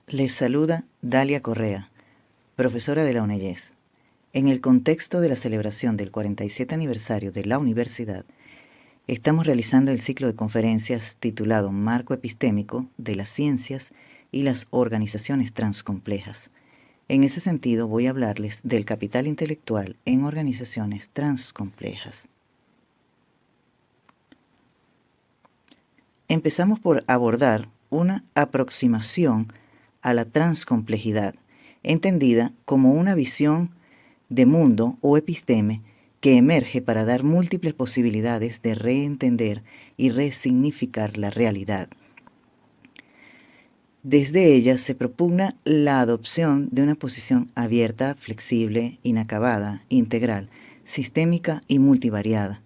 Les saluda Dalia Correa, profesora de la UNEYES. En el contexto de la celebración del 47 aniversario de la universidad, estamos realizando el ciclo de conferencias titulado Marco Epistémico de las Ciencias y las Organizaciones Transcomplejas. En ese sentido, voy a hablarles del capital intelectual en organizaciones transcomplejas. Empezamos por abordar una aproximación a la transcomplejidad, entendida como una visión de mundo o episteme que emerge para dar múltiples posibilidades de reentender y resignificar la realidad. Desde ella se propugna la adopción de una posición abierta, flexible, inacabada, integral, sistémica y multivariada,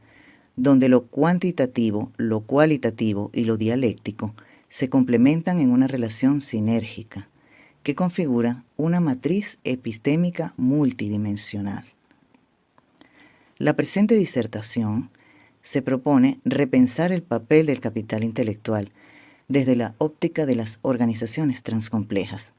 donde lo cuantitativo, lo cualitativo y lo dialéctico se complementan en una relación sinérgica que configura una matriz epistémica multidimensional. La presente disertación se propone repensar el papel del capital intelectual desde la óptica de las organizaciones transcomplejas,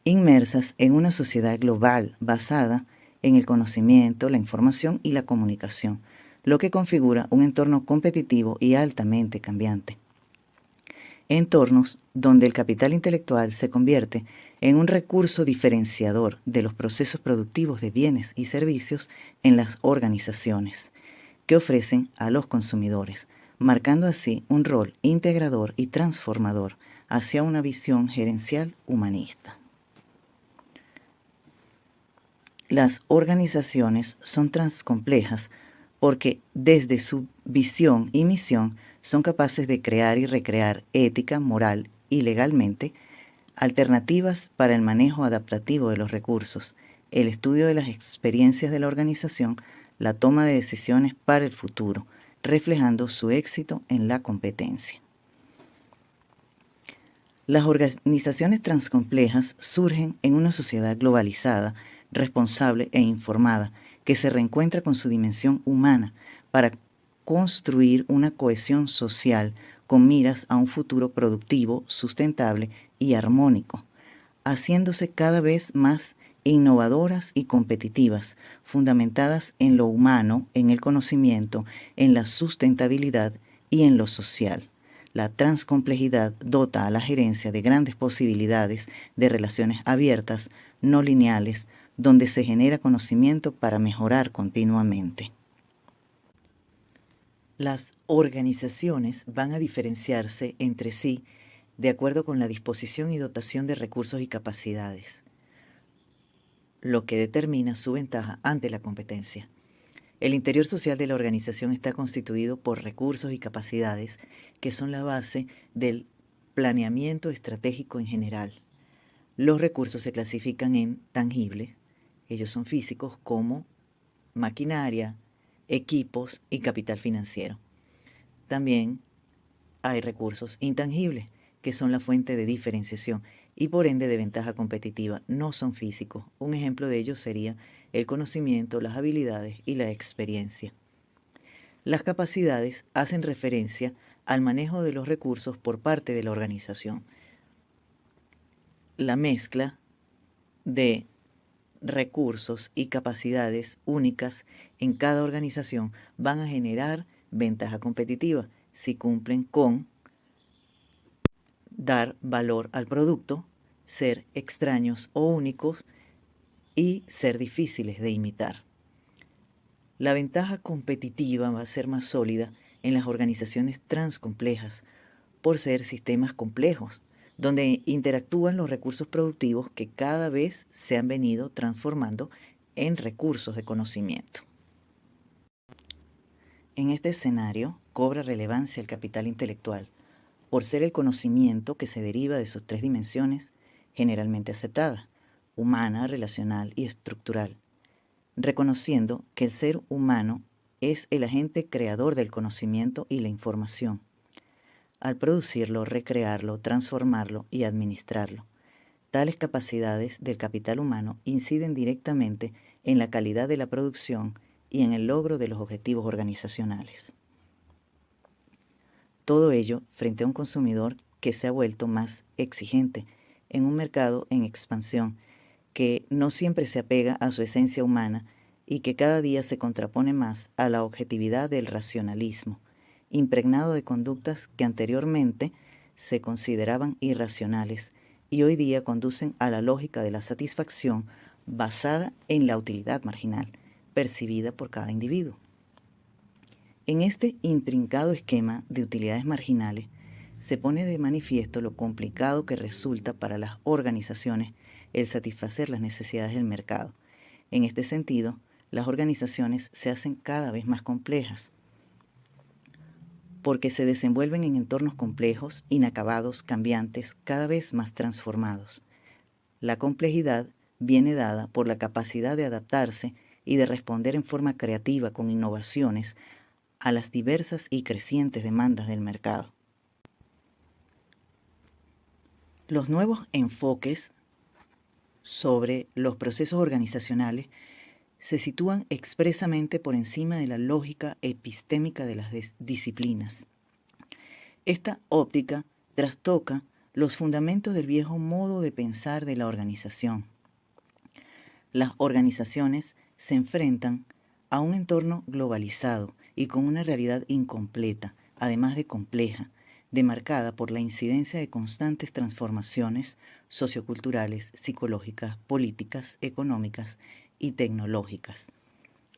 inmersas en una sociedad global basada en el conocimiento, la información y la comunicación, lo que configura un entorno competitivo y altamente cambiante. Entornos donde el capital intelectual se convierte en un recurso diferenciador de los procesos productivos de bienes y servicios en las organizaciones que ofrecen a los consumidores, marcando así un rol integrador y transformador hacia una visión gerencial humanista. Las organizaciones son transcomplejas porque desde su visión y misión son capaces de crear y recrear ética, moral y legalmente alternativas para el manejo adaptativo de los recursos, el estudio de las experiencias de la organización, la toma de decisiones para el futuro, reflejando su éxito en la competencia. Las organizaciones transcomplejas surgen en una sociedad globalizada, responsable e informada, que se reencuentra con su dimensión humana para construir una cohesión social con miras a un futuro productivo, sustentable y armónico, haciéndose cada vez más innovadoras y competitivas, fundamentadas en lo humano, en el conocimiento, en la sustentabilidad y en lo social. La transcomplejidad dota a la gerencia de grandes posibilidades de relaciones abiertas, no lineales, donde se genera conocimiento para mejorar continuamente. Las organizaciones van a diferenciarse entre sí de acuerdo con la disposición y dotación de recursos y capacidades, lo que determina su ventaja ante la competencia. El interior social de la organización está constituido por recursos y capacidades que son la base del planeamiento estratégico en general. Los recursos se clasifican en tangibles, ellos son físicos, como maquinaria, equipos y capital financiero. También hay recursos intangibles, que son la fuente de diferenciación y por ende de ventaja competitiva. No son físicos. Un ejemplo de ello sería el conocimiento, las habilidades y la experiencia. Las capacidades hacen referencia al manejo de los recursos por parte de la organización. La mezcla de recursos y capacidades únicas en cada organización van a generar ventaja competitiva si cumplen con dar valor al producto, ser extraños o únicos y ser difíciles de imitar. La ventaja competitiva va a ser más sólida en las organizaciones transcomplejas por ser sistemas complejos, donde interactúan los recursos productivos que cada vez se han venido transformando en recursos de conocimiento. En este escenario cobra relevancia el capital intelectual, por ser el conocimiento que se deriva de sus tres dimensiones generalmente aceptadas, humana, relacional y estructural, reconociendo que el ser humano es el agente creador del conocimiento y la información, al producirlo, recrearlo, transformarlo y administrarlo. Tales capacidades del capital humano inciden directamente en la calidad de la producción y en el logro de los objetivos organizacionales. Todo ello frente a un consumidor que se ha vuelto más exigente, en un mercado en expansión que no siempre se apega a su esencia humana y que cada día se contrapone más a la objetividad del racionalismo, impregnado de conductas que anteriormente se consideraban irracionales y hoy día conducen a la lógica de la satisfacción basada en la utilidad marginal, percibida por cada individuo. En este intrincado esquema de utilidades marginales, se pone de manifiesto lo complicado que resulta para las organizaciones el satisfacer las necesidades del mercado. En este sentido, las organizaciones se hacen cada vez más complejas, porque se desenvuelven en entornos complejos, inacabados, cambiantes, cada vez más transformados. La complejidad viene dada por la capacidad de adaptarse y de responder en forma creativa con innovaciones a las diversas y crecientes demandas del mercado. Los nuevos enfoques sobre los procesos organizacionales se sitúan expresamente por encima de la lógica epistémica de las disciplinas. Esta óptica trastoca los fundamentos del viejo modo de pensar de la organización. Las organizaciones se enfrentan a un entorno globalizado y con una realidad incompleta, además de compleja, demarcada por la incidencia de constantes transformaciones socioculturales, psicológicas, políticas, económicas y tecnológicas.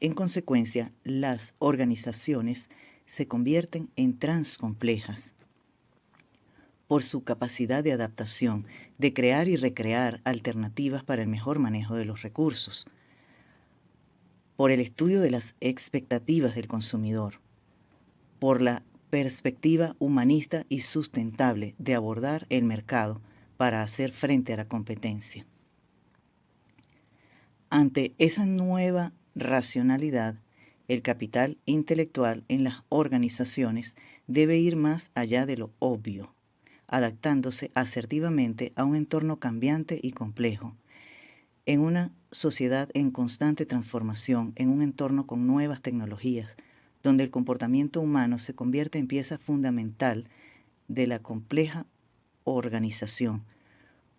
En consecuencia, las organizaciones se convierten en transcomplejas por su capacidad de adaptación, de crear y recrear alternativas para el mejor manejo de los recursos, por el estudio de las expectativas del consumidor, por la perspectiva humanista y sustentable de abordar el mercado para hacer frente a la competencia. Ante esa nueva racionalidad, el capital intelectual en las organizaciones debe ir más allá de lo obvio, adaptándose asertivamente a un entorno cambiante y complejo. En una sociedad en constante transformación, en un entorno con nuevas tecnologías, donde el comportamiento humano se convierte en pieza fundamental de la compleja organización,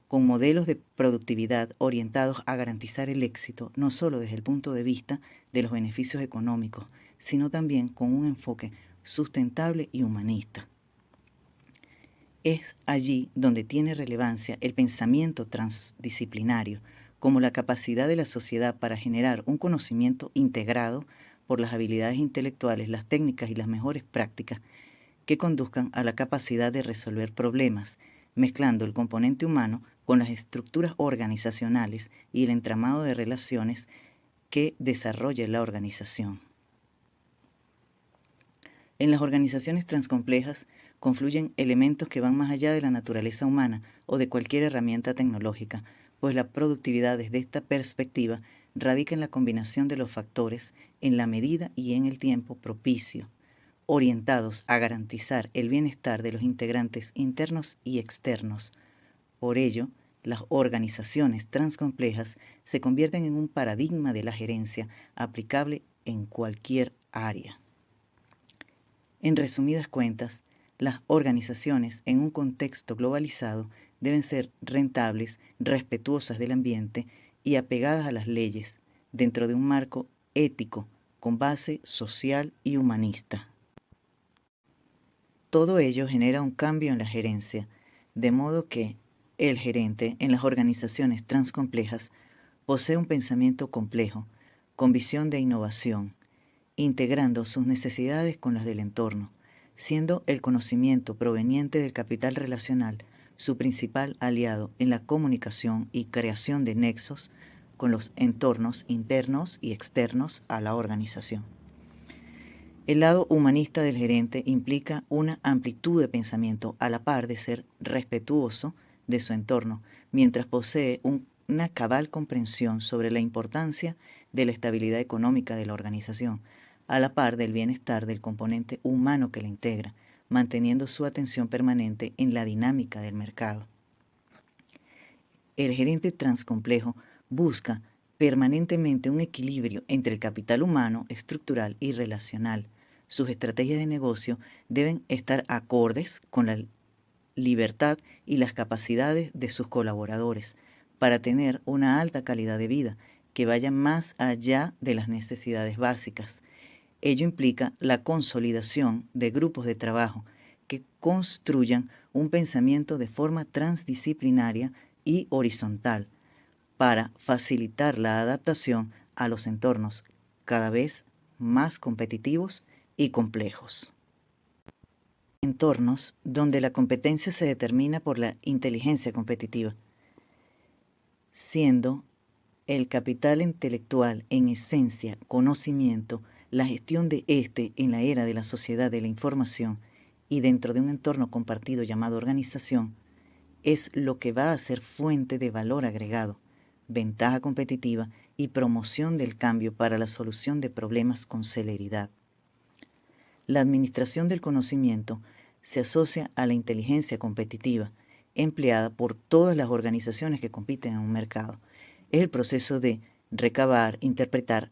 con modelos de productividad orientados a garantizar el éxito, no solo desde el punto de vista de los beneficios económicos, sino también con un enfoque sustentable y humanista. Es allí donde tiene relevancia el pensamiento transdisciplinario, como la capacidad de la sociedad para generar un conocimiento integrado por las habilidades intelectuales, las técnicas y las mejores prácticas que conduzcan a la capacidad de resolver problemas, mezclando el componente humano con las estructuras organizacionales y el entramado de relaciones que desarrolla la organización. En las organizaciones transcomplejas confluyen elementos que van más allá de la naturaleza humana o de cualquier herramienta tecnológica, pues la productividad desde esta perspectiva radica en la combinación de los factores en la medida y en el tiempo propicio, orientados a garantizar el bienestar de los integrantes internos y externos. Por ello, las organizaciones transcomplejas se convierten en un paradigma de la gerencia aplicable en cualquier área. En resumidas cuentas, las organizaciones en un contexto globalizado deben ser rentables, respetuosas del ambiente y apegadas a las leyes, dentro de un marco ético con base social y humanista. Todo ello genera un cambio en la gerencia, de modo que el gerente en las organizaciones transcomplejas posee un pensamiento complejo, con visión de innovación, integrando sus necesidades con las del entorno, siendo el conocimiento proveniente del capital relacional su principal aliado en la comunicación y creación de nexos con los entornos internos y externos a la organización. El lado humanista del gerente implica una amplitud de pensamiento a la par de ser respetuoso de su entorno, mientras posee una cabal comprensión sobre la importancia de la estabilidad económica de la organización, a la par del bienestar del componente humano que la integra, manteniendo su atención permanente en la dinámica del mercado. El gerente transcomplejo busca permanentemente un equilibrio entre el capital humano, estructural y relacional. Sus estrategias de negocio deben estar acordes con la libertad y las capacidades de sus colaboradores para tener una alta calidad de vida que vaya más allá de las necesidades básicas. Ello implica la consolidación de grupos de trabajo que construyan un pensamiento de forma transdisciplinaria y horizontal para facilitar la adaptación a los entornos cada vez más competitivos y complejos. Entornos donde la competencia se determina por la inteligencia competitiva, siendo el capital intelectual en esencia conocimiento, la gestión de éste en la era de la sociedad de la información y dentro de un entorno compartido llamado organización, es lo que va a ser fuente de valor agregado, ventaja competitiva y promoción del cambio para la solución de problemas con celeridad. La administración del conocimiento se asocia a la inteligencia competitiva, empleada por todas las organizaciones que compiten en un mercado. Es el proceso de recabar, interpretar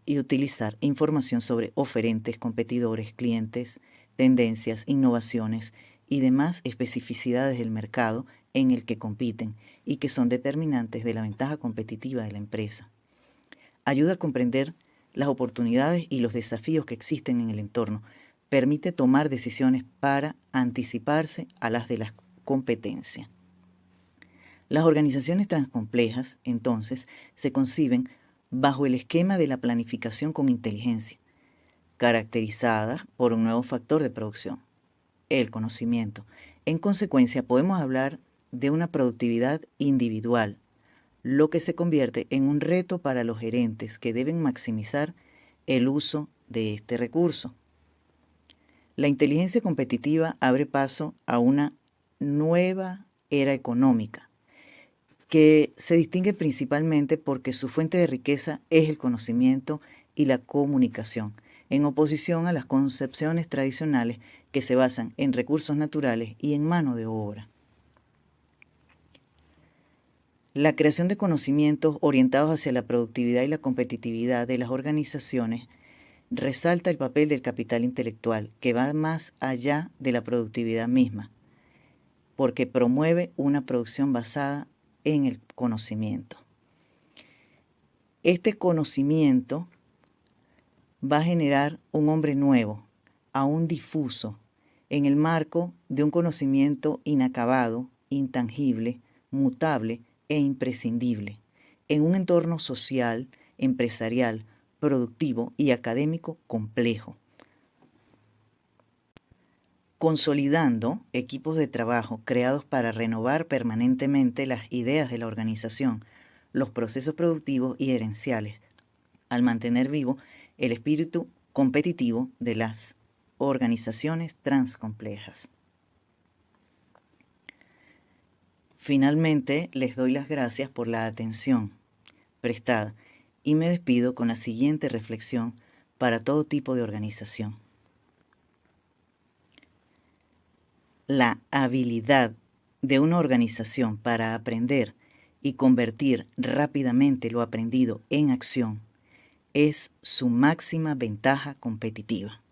y utilizar información sobre oferentes, competidores, clientes, tendencias, innovaciones y demás especificidades del mercado en el que compiten y que son determinantes de la ventaja competitiva de la empresa. Ayuda a comprender las oportunidades y los desafíos que existen en el entorno. Permite tomar decisiones para anticiparse a las de la competencia. Las organizaciones transcomplejas, entonces, se conciben bajo el esquema de la planificación con inteligencia, caracterizada por un nuevo factor de producción, el conocimiento. En consecuencia, podemos hablar de una productividad individual, lo que se convierte en un reto para los gerentes que deben maximizar el uso de este recurso. La inteligencia competitiva abre paso a una nueva era económica que se distingue principalmente porque su fuente de riqueza es el conocimiento y la comunicación, en oposición a las concepciones tradicionales que se basan en recursos naturales y en mano de obra. La creación de conocimientos orientados hacia la productividad y la competitividad de las organizaciones resalta el papel del capital intelectual, que va más allá de la productividad misma, porque promueve una producción basada en el conocimiento. Este conocimiento va a generar un hombre nuevo, aún difuso, en el marco de un conocimiento inacabado, intangible, mutable e imprescindible, en un entorno social, empresarial, productivo y académico complejo, consolidando equipos de trabajo creados para renovar permanentemente las ideas de la organización, los procesos productivos y gerenciales, al mantener vivo el espíritu competitivo de las organizaciones transcomplejas. Finalmente, les doy las gracias por la atención prestada y me despido con la siguiente reflexión para todo tipo de organización. La habilidad de una organización para aprender y convertir rápidamente lo aprendido en acción es su máxima ventaja competitiva.